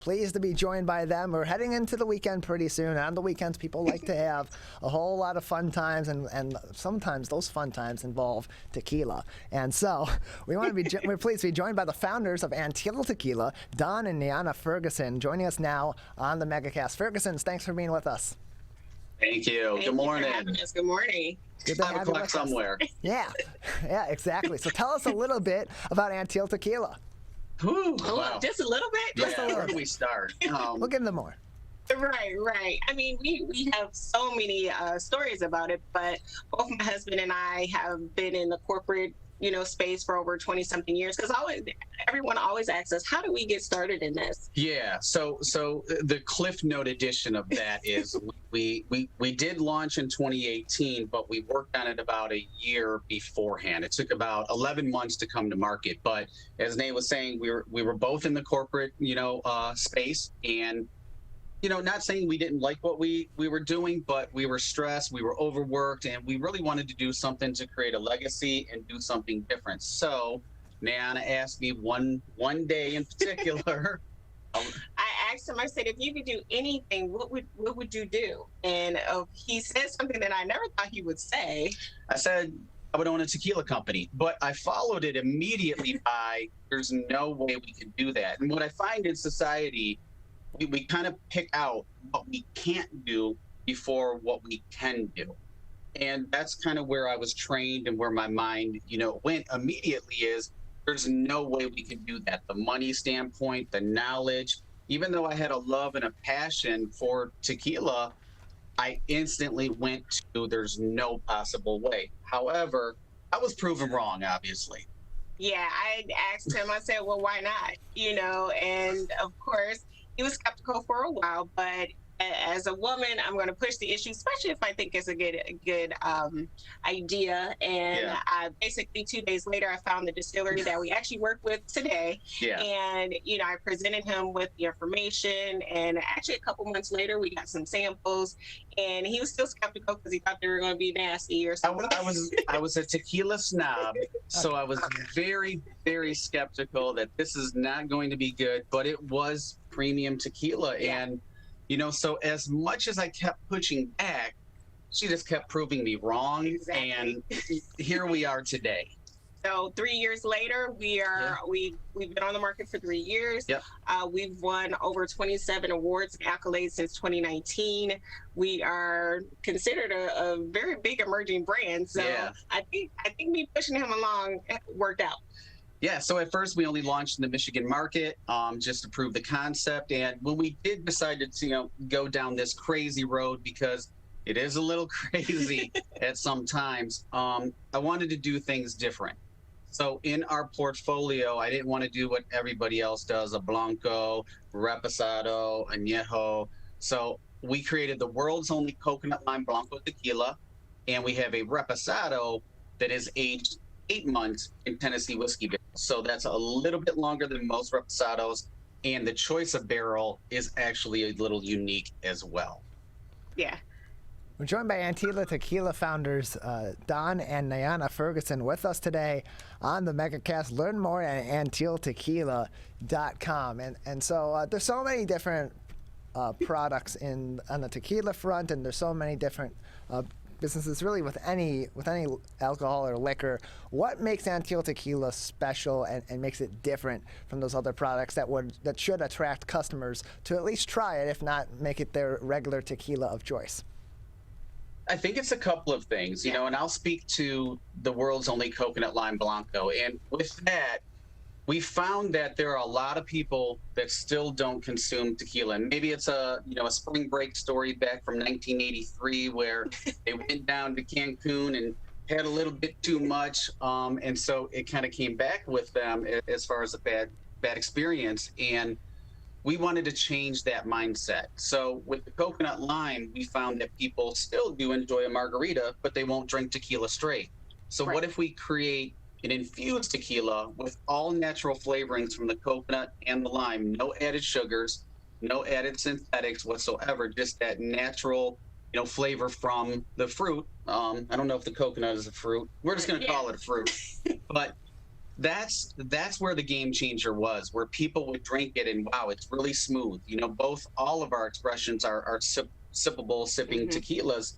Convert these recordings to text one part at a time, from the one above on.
Pleased to be joined by them. We're heading into the weekend pretty soon. On the weekends, people like to have a whole lot of fun times, and sometimes those fun times involve tequila. And so we're pleased to be joined by the founders of Anteel Tequila, Don and Nayana Ferguson, joining us now on the MegaCast. Fergusons, thanks for being with us. Thank you. Good morning. Good morning. Good to 5 have you o'clock with somewhere. us. Yeah, exactly. So tell us a little bit about Anteel Tequila. Whew, wow. Just a little bit. Yeah, where do we start? We'll give them more. Right. I mean, we have so many stories about it, but both my husband and I have been in the corporate, space for over 20-something years. Because everyone always asks us, how do we get started in this? Yeah. So the Cliff Note edition of that is we did launch in 2018, but we worked on it about a year beforehand. It took about 11 months to come to market. But as Nay was saying, we were both in the corporate, space, and not saying we didn't like what we were doing, but we were stressed, we were overworked, and we really wanted to do something to create a legacy and do something different. So Nayana asked me one day in particular. I asked him, I said, if you could do anything, what would you do? And he said something that I never thought he would say. I said, I would own a tequila company, but I followed it immediately by, there's no way we could do that. And what I find in society, we kind of pick out what we can't do before what we can do. And that's kind of where I was trained and where my mind, went immediately is there's no way we can do that. The money standpoint, the knowledge, even though I had a love and a passion for tequila, I instantly went to there's no possible way. However, I was proven wrong, obviously. Yeah, I asked him, I said, well, why not? And of course, he was skeptical for a while, but as a woman, I'm going to push the issue, especially if I think it's a good idea. And basically 2 days later, I found the distillery that we actually work with today. Yeah. And, I presented him with the information. And actually, a couple months later, we got some samples. And he was still skeptical because he thought they were going to be nasty or something. I was a tequila snob, so I was very, very skeptical that this is not going to be good. But it was premium tequila. Yeah. And so as much as I kept pushing back, she just kept proving me wrong. Exactly. And here we are today. So 3 years later, we've been on the market for 3 years. Yep. We've won over 27 awards and accolades since 2019. We are considered a very big emerging brand. So yeah. I think me pushing him along worked out. Yeah, so at first we only launched in the Michigan market just to prove the concept. And when we did decide to, go down this crazy road, because it is a little crazy at some times, I wanted to do things different. So in our portfolio, I didn't want to do what everybody else does, a Blanco, Reposado, Añejo. So we created the world's only coconut lime Blanco tequila, and we have a Reposado that is aged 8 months in Tennessee whiskey barrels. So that's a little bit longer than most Reposados, and the choice of barrel is actually a little unique as well. Yeah. We're joined by Anteel Tequila founders Don and Nayana Ferguson with us today on the MegaCast. Learn more at anteeltequila.com. And so there's so many different products on the tequila front, and there's so many different businesses really with any alcohol or liquor. What makes Anteel Tequila special and makes it different from those other products that should attract customers to at least try it, if not make it their regular tequila of choice? I think it's a couple of things, and I'll speak to the world's only coconut lime Blanco. And with that, we found that there are a lot of people that still don't consume tequila. And maybe it's a spring break story back from 1983 where they went down to Cancun and had a little bit too much. And so it kind of came back with them as far as a bad experience. And we wanted to change that mindset. So with the coconut lime, we found that people still do enjoy a margarita, but they won't drink tequila straight. So What if we create an infused tequila with all natural flavorings from the coconut and the lime, no added sugars, no added synthetics whatsoever, just that natural, flavor from the fruit. I don't know if the coconut is a fruit. We're just going to call it a fruit. But That's where the game changer was, where people would drink it and wow, it's really smooth. You know, all of our expressions are sippable, sipping tequilas.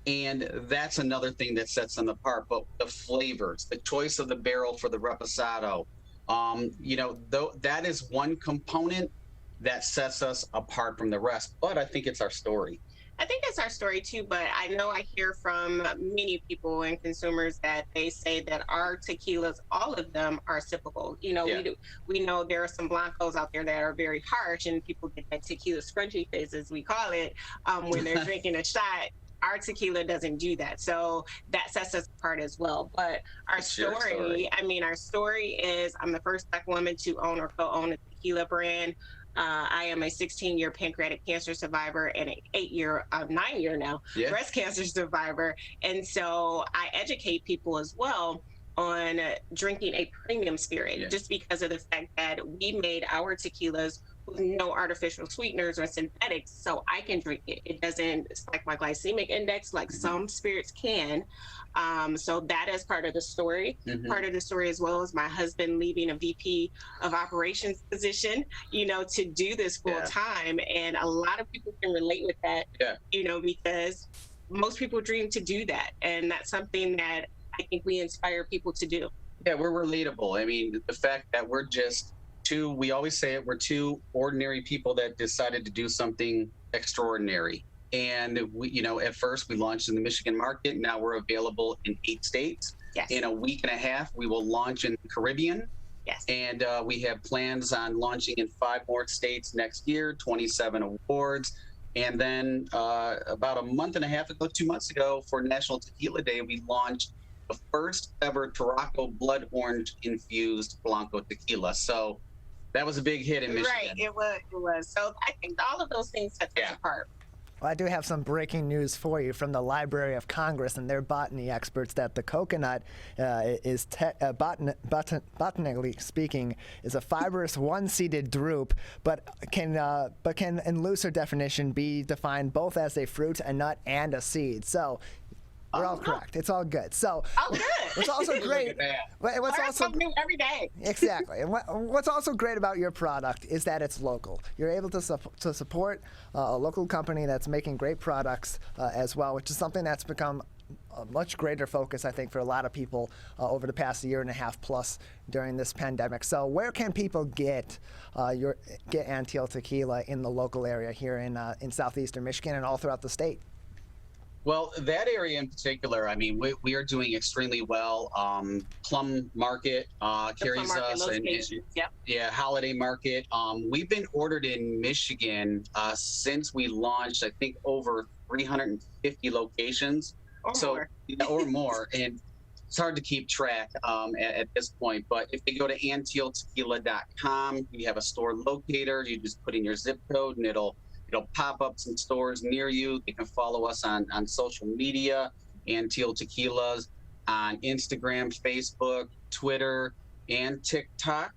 And that's another thing that sets them apart. But the flavors, the choice of the barrel for the reposado, you know, that is one component that sets us apart from the rest. But I think it's our story. I think it's our story too, but I know I hear from many people and consumers that they say that our tequilas, all of them, are sippable. You know, we know there are some blancos out there that are very harsh, and people get that tequila scrunchy face, as we call it, when they're drinking a shot. Our tequila doesn't do that, so that sets us apart as well. But our story, I mean, our story is I'm the first Black woman to own or co-own a tequila brand. I am a 16-year pancreatic cancer survivor and an 9-year now breast cancer survivor. And so I educate people as well on drinking a premium spirit, just because of the fact that we made our tequilas with no artificial sweeteners or synthetics, so I can drink it. It doesn't spike my glycemic index like some spirits can. So that is part of the story. Part of the story as well is my husband leaving a VP of operations position, you know, to do this full time. And a lot of people can relate with that, you know, because most people dream to do that. And that's something that I think we inspire people to do. Yeah, we're relatable. I mean, the fact that we're just we always say it, we're two ordinary people that decided to do something extraordinary. And we, you know, at first we launched in the Michigan market. Now we're available in 8 states. In a week and a half, we will launch in the Caribbean. And we have plans on launching in 5 more states next year, 27 awards. And then about a month and a half ago, 2 months ago, for National Tequila Day, we launched the first ever Tarraco blood orange infused Blanco tequila. So that was a big hit in Michigan. Right, it was. So I think all of those things set us apart. Well, I do have some breaking news for you from the Library of Congress and their botany experts that the coconut is, botanically speaking, is a fibrous one-seeded drupe, but can, in looser definition, be defined both as a fruit, a nut, and a seed. So we're all correct. It's all good. So good. It's also great. What's also new every day. Exactly. And what's also great about your product is that it's local. You're able to support a local company that's making great products as well, which is something that's become a much greater focus, I think, for a lot of people over the past year and a half plus during this pandemic. So where can people get Anteel Tequila in the local area here in southeastern Michigan and all throughout the state? Well, that area in particular, I mean, we are doing extremely well. Plum Market carries us, and Holiday Market. We've been ordered in Michigan since we launched, I think, over 350 locations. Or more. And it's hard to keep track at this point. But if they go to anteeltequila.com, you have a store locator. You just put in your zip code, and it'll pop up some stores near you. You can follow us on social media, Anteel Tequilas, on Instagram, Facebook, Twitter, and TikTok.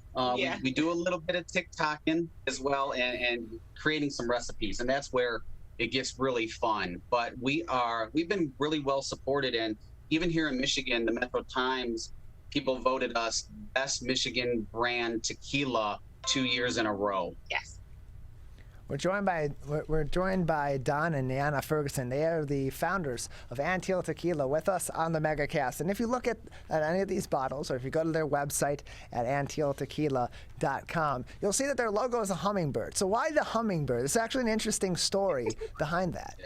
We do a little bit of TikToking as well, and creating some recipes, and that's where it gets really fun. But we've been really well supported, and even here in Michigan, the Metro Times, people voted us best Michigan brand tequila 2 years in a row. Yes. We're joined by Don and Nayana Ferguson. They are the founders of Anteel Tequila with us on the MegaCast. And if you look at any of these bottles, or if you go to their website at anteeltequila.com, you'll see that their logo is a hummingbird. So why the hummingbird? It's actually an interesting story behind that.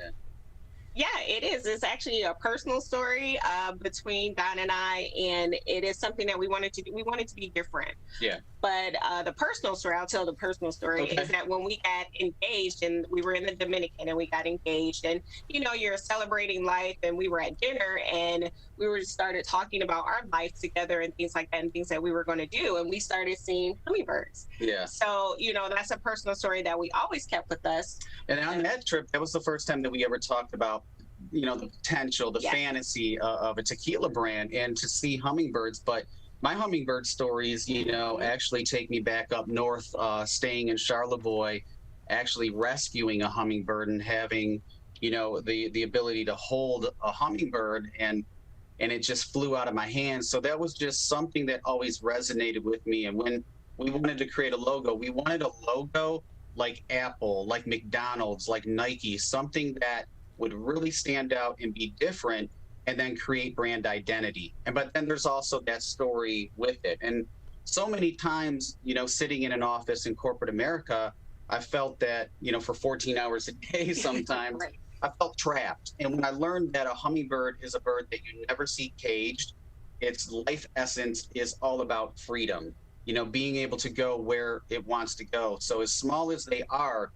Yeah, it is. It's actually a personal story between Don and I, and it is something that we wanted to do. We wanted to be different. Yeah. But the personal story, I'll tell the personal story, is that when we got engaged, and we were in the Dominican, and we got engaged, and, you know, you're celebrating life, and we were at dinner, and we started talking about our life together and things like that, and things that we were going to do, and we started seeing hummingbirds. Yeah. So, you know, that's a personal story that we always kept with us. And on that trip, that was the first time that we ever talked about, you know, the potential, the fantasy of a tequila brand, and to see hummingbirds. But my hummingbird stories, you know, actually take me back up north, staying in Charlevoix, actually rescuing a hummingbird and having, you know, the ability to hold a hummingbird and and it just flew out of my hands. So that was just something that always resonated with me. And when we wanted to create a logo, we wanted a logo like Apple, like McDonald's, like Nike, something that would really stand out and be different, and then create brand identity. But then there's also that story with it. And so many times, sitting in an office in corporate America, I felt that, for 14 hours a day sometimes, Right. I felt trapped. And when I learned that a hummingbird is a bird that you never see caged, its life essence is all about freedom, being able to go where it wants to go. So as small as they are,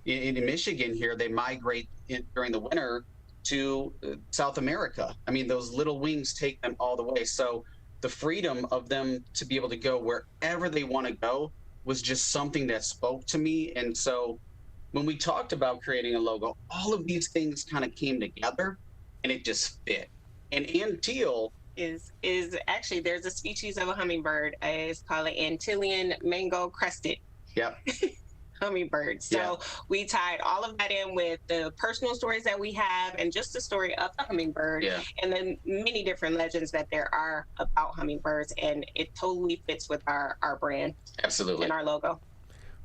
in Michigan here, they migrate during the winter to South America. I mean, those little wings take them all the way. So the freedom of them to be able to go wherever they want to go was just something that spoke to me. And so when we talked about creating a logo, all of these things kind of came together and it just fit. And Anteel is actually, there's a species of a hummingbird. It's called an Antillean mango crested Yep. hummingbird. So we tied all of that in with the personal stories that we have and just the story of the hummingbird and then many different legends that there are about hummingbirds. And it totally fits with our brand. Absolutely. And our logo.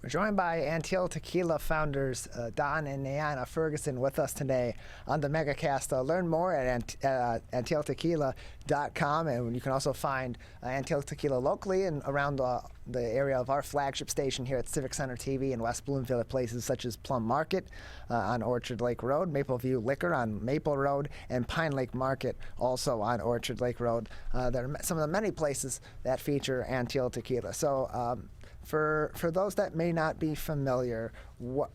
We're joined by Anteel Tequila founders Don and Nayana Ferguson with us today on the MegaCast. Learn more at AnteelTequila.com, and you can also find Anteel Tequila locally and around the area of our flagship station here at Civic Center TV in West Bloomfield at places such as Plum Market on Orchard Lake Road, Maple View Liquor on Maple Road, and Pine Lake Market also on Orchard Lake Road. There are some of the many places that feature Anteel Tequila. So for those that may not be familiar, you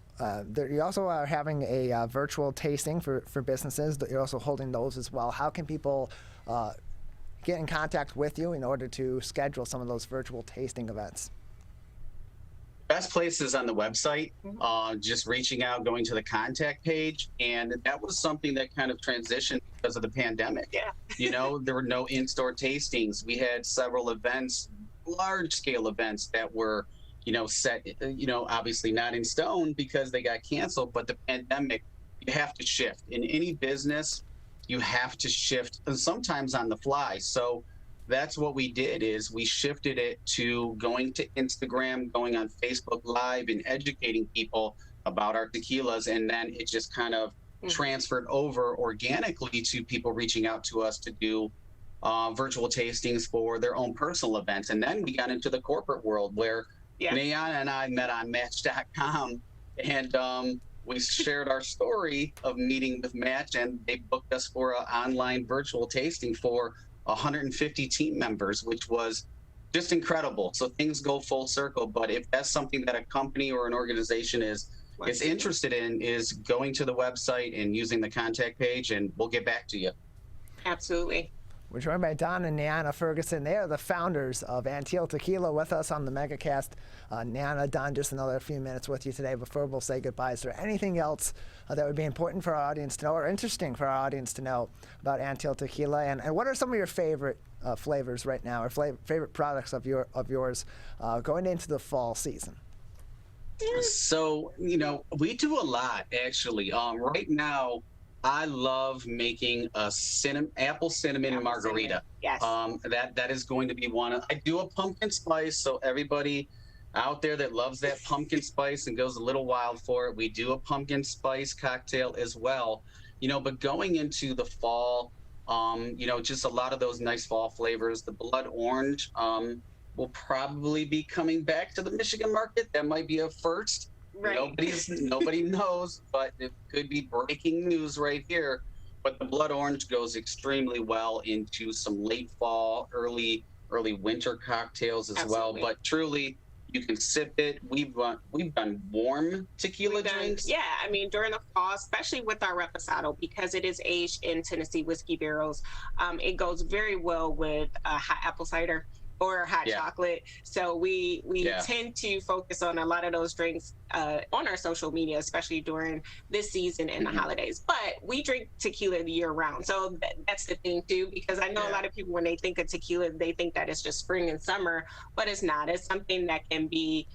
also are having a virtual tasting for businesses. You're also holding those as well. How can people get in contact with you in order to schedule some of those virtual tasting events? Best place is on the website, just reaching out, going to the contact page. And that was something that kind of transitioned because of the pandemic. Yeah. There were no in-store tastings. We had several events, large-scale events that were, set, obviously not in stone because they got canceled. But the pandemic, you have to shift. In any business, you have to shift, and sometimes on the fly. So that's what we did, is we shifted it to going to Instagram, going on Facebook Live, and educating people about our tequilas. And then it just kind of transferred over organically to people reaching out to us to do virtual tastings for their own personal events. And then we got into the corporate world where Nayana and I met on Match.com, and we shared our story of meeting with Match, and they booked us for an online virtual tasting for 150 team members, which was just incredible. So things go full circle. But if that's something that a company or an organization is interested in, is going to the website and using the contact page, and we'll get back to you. Absolutely. We're joined by Don and Nayana Ferguson. They are the founders of Anteel Tequila with us on the MegaCast. Nayana, Don, just another few minutes with you today before we'll say goodbye. Is there anything else that would be important for our audience to know, or interesting for our audience to know about Anteel Tequila? And what are some of your favorite flavors right now, or favorite products of yours going into the fall season? So, we do a lot, actually. Right now, I love making a apple cinnamon margarita. Yes. That is going to be one. I do a pumpkin spice, so everybody out there that loves that pumpkin spice and goes a little wild for it, we do a pumpkin spice cocktail as well. But going into the fall, just a lot of those nice fall flavors. The blood orange will probably be coming back to the Michigan market. That might be a first. Right. Nobody knows, but it could be breaking news right here. But the blood orange goes extremely well into some late fall, early winter cocktails as well. But truly, you can sip it. We've done warm tequila drinks. Yeah, I mean, during the fall, especially with our reposado, because it is aged in Tennessee whiskey barrels, it goes very well with hot apple cider or hot chocolate. So we tend to focus on a lot of those drinks on our social media, especially during this season and the holidays. But we drink tequila year round. So that's the thing too, because I know a lot of people, when they think of tequila, they think that it's just spring and summer, but it's not. It's something that can be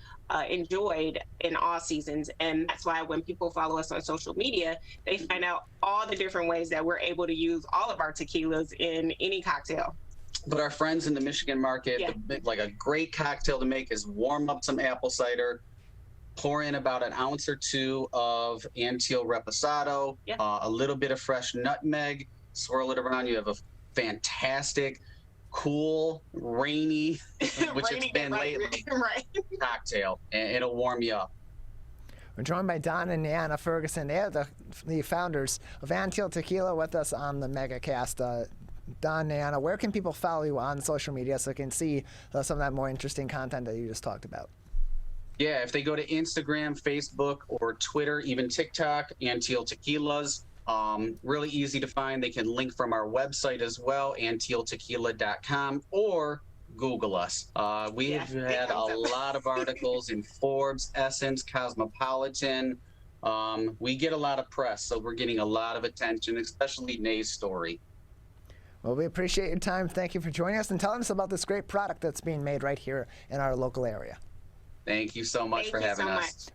enjoyed in all seasons. And that's why when people follow us on social media, they find out all the different ways that we're able to use all of our tequilas in any cocktail. But our friends in the Michigan market, Yeah. like a great cocktail to make is warm up some apple cider, pour in about an ounce or two of Anteel Reposado, Yeah. a little bit of fresh nutmeg, swirl it around. You have a fantastic, cool, rainy, which it's been lately, Right. cocktail, and it'll warm you up. We're joined by Don and Nayana Ferguson. They are the founders of Anteel Tequila with us on the MegaCast. Don, Nayana, where can people follow you on social media so they can see some of that more interesting content that you just talked about? Yeah, if they go to Instagram, Facebook, or Twitter, even TikTok, Anteel Tequilas, really easy to find. They can link from our website as well, anteeltequila.com, or Google us. We've had a lot of articles in Forbes, Essence, Cosmopolitan. We get a lot of press, so we're getting a lot of attention, especially Nay's story. Well, we appreciate your time. Thank you for joining us and telling us about this great product that's being made right here in our local area. Thank you so much for having us.